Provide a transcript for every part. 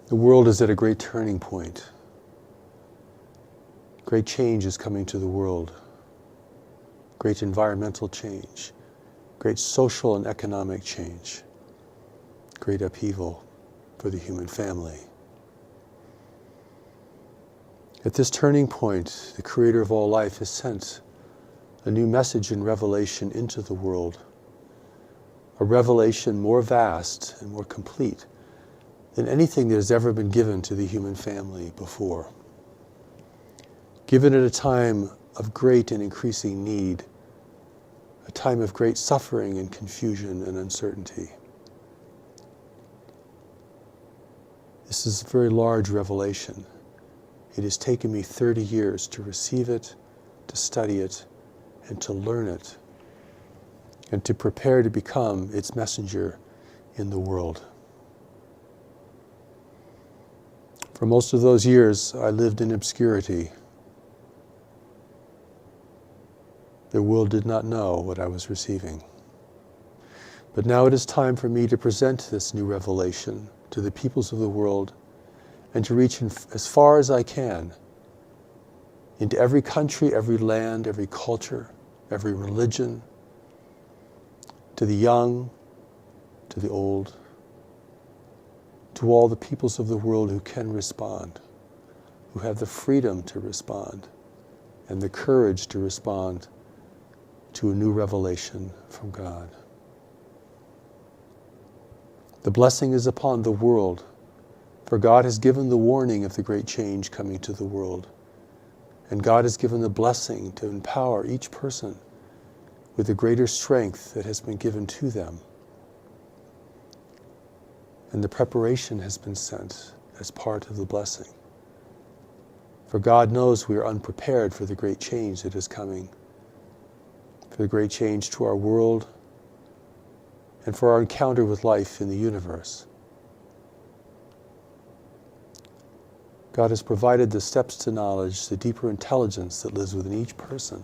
The world is at a great turning point. Great change is coming to the world. Great environmental change. Great social and economic change. Great upheaval for the human family. At this turning point, the Creator of all life has sent a new message and revelation into the world. A revelation more vast and more complete than anything that has ever been given to the human family before. Given at a time of great and increasing need, a time of great suffering and confusion and uncertainty. This is a very large revelation. It has taken me 30 years to receive it, to study it, and to learn it, and to prepare to become its messenger in the world. For most of those years, I lived in obscurity. The world did not know what I was receiving. But now it is time for me to present this new revelation to the peoples of the world and to reach as far as I can into every country, every land, every culture, every religion, to the young, to the old, to all the peoples of the world who can respond, who have the freedom to respond and the courage to respond to a new revelation from God. The blessing is upon the world, for God has given the warning of the great change coming to the world. And God has given the blessing to empower each person with the greater strength that has been given to them. And the preparation has been sent as part of the blessing. For God knows we are unprepared for the great change that is coming, for the great change to our world, and for our encounter with life in the universe. God has provided the steps to knowledge, the deeper intelligence that lives within each person,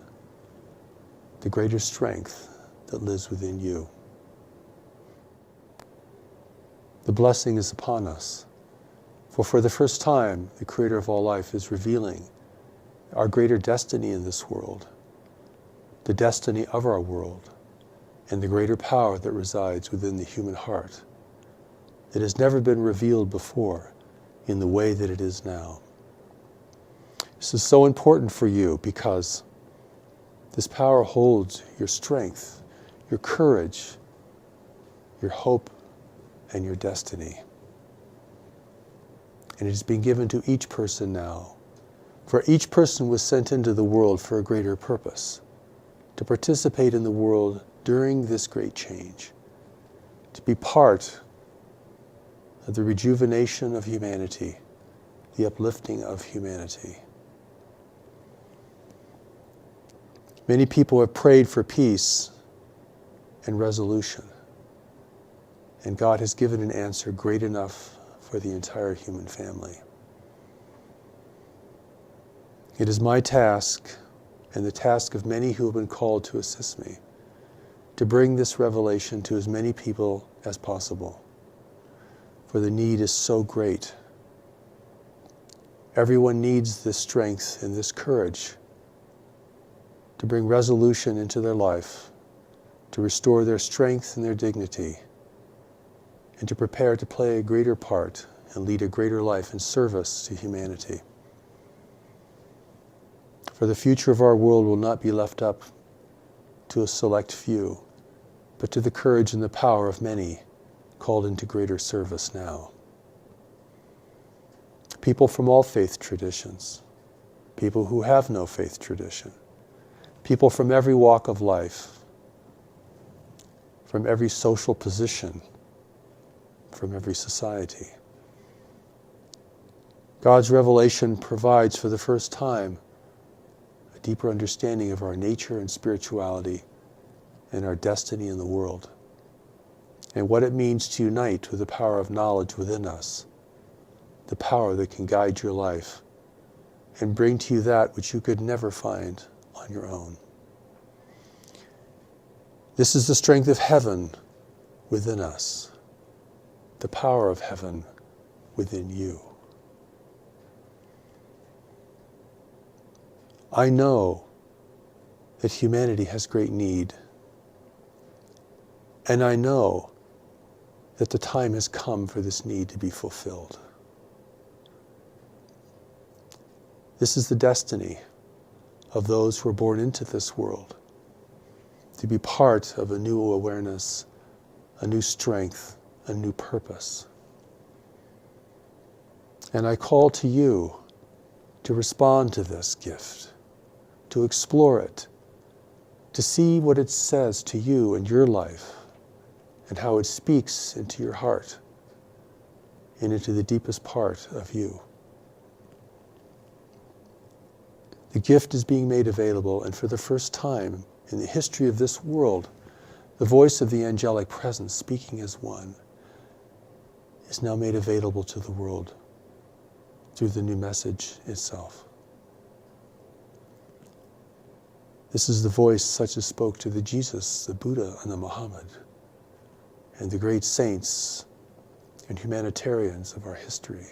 the greater strength that lives within you. The blessing is upon us, for the first time, the Creator of all life is revealing our greater destiny in this world, the destiny of our world, and the greater power that resides within the human heart. It has never been revealed before in the way that it is now. This is so important for you because this power holds your strength, your courage, your hope, and your destiny. And it has been given to each person now. For each person was sent into the world for a greater purpose, to participate in the world during this great change, to be part of the rejuvenation of humanity, the uplifting of humanity. Many people have prayed for peace and resolution, and God has given an answer great enough for the entire human family. It is my task, and the task of many who have been called to assist me, to bring this revelation to as many people as possible, for the need is so great. Everyone needs this strength and this courage to bring resolution into their life, to restore their strength and their dignity, and to prepare to play a greater part and lead a greater life in service to humanity. For the future of our world will not be left up to a select few, but to the courage and the power of many called into greater service now. People from all faith traditions, people who have no faith tradition, people from every walk of life, from every social position, from every society. God's revelation provides for the first time a deeper understanding of our nature and spirituality and our destiny in the world, and what it means to unite with the power of knowledge within us, the power that can guide your life and bring to you that which you could never find on your own. This is the strength of heaven within us, the power of heaven within you. I know that humanity has great need, and I know that the time has come for this need to be fulfilled. This is the destiny of those who are born into this world, to be part of a new awareness, a new strength, a new purpose. And I call to you to respond to this gift, to explore it, to see what it says to you and your life, and how it speaks into your heart and into the deepest part of you. The gift is being made available, and for the first time in the history of this world, the voice of the angelic presence, speaking as one, is now made available to the world through the new message itself. This is the voice such as spoke to the Jesus, the Buddha, and the Muhammad, and the great saints and humanitarians of our history.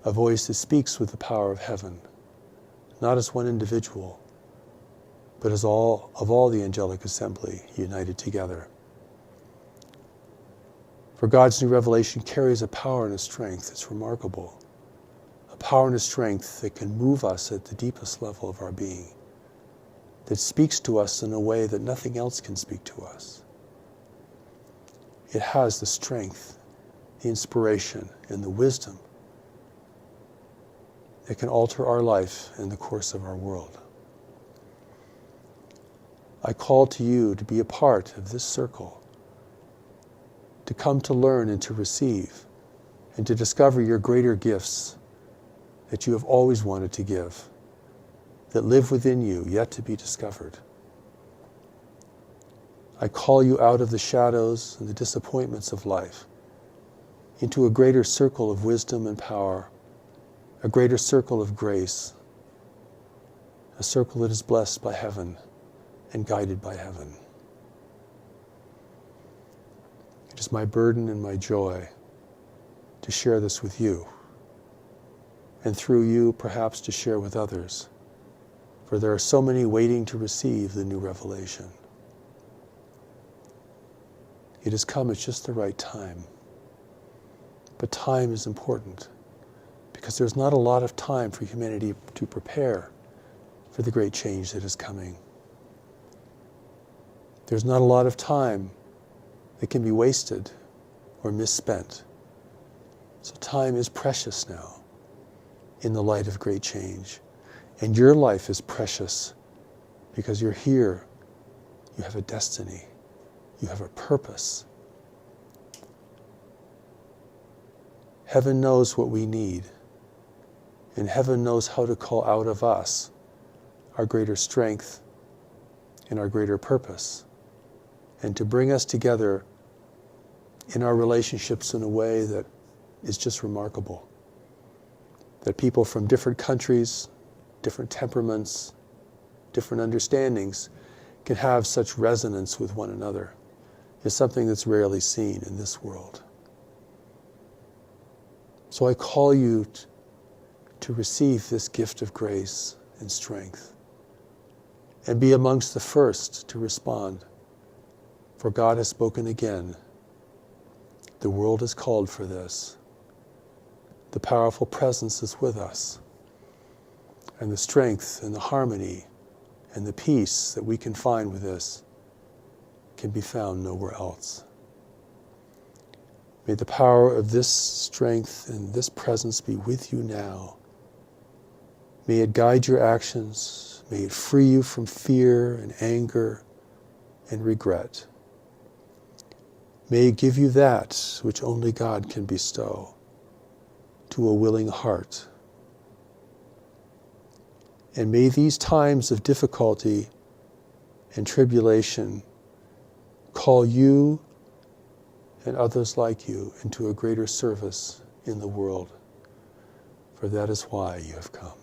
A voice that speaks with the power of heaven, not as one individual, but as all the angelic assembly united together. For God's new revelation carries a power and a strength that's remarkable, a power and a strength that can move us at the deepest level of our being, that speaks to us in a way that nothing else can speak to us. It has the strength, the inspiration, and the wisdom that can alter our life and the course of our world. I call to you to be a part of this circle, to come to learn and to receive, and to discover your greater gifts that you have always wanted to give, that live within you, yet to be discovered. I call you out of the shadows and the disappointments of life into a greater circle of wisdom and power, a greater circle of grace, a circle that is blessed by heaven and guided by heaven. It is my burden and my joy to share this with you, and through you perhaps to share with others, for there are so many waiting to receive the new revelation. It has come at just the right time. But time is important, because there's not a lot of time for humanity to prepare for the great change that is coming. There's not a lot of time that can be wasted or misspent. So time is precious now in the light of great change. And your life is precious because you're here. You have a destiny. You have a purpose. Heaven knows what we need. And heaven knows how to call out of us our greater strength and our greater purpose, and to bring us together in our relationships in a way that is just remarkable. That people from different countries, different temperaments, different understandings can have such resonance with one another is something that's rarely seen in this world. So I call you to receive this gift of grace and strength, and be amongst the first to respond. For God has spoken again. The world is called for this. The powerful presence is with us. And the strength and the harmony and the peace that we can find with this can be found nowhere else. May the power of this strength and this presence be with you now. May it guide your actions. May it free you from fear and anger and regret. May it give you that which only God can bestow, to a willing heart. And may these times of difficulty and tribulation call you and others like you into a greater service in the world, for that is why you have come.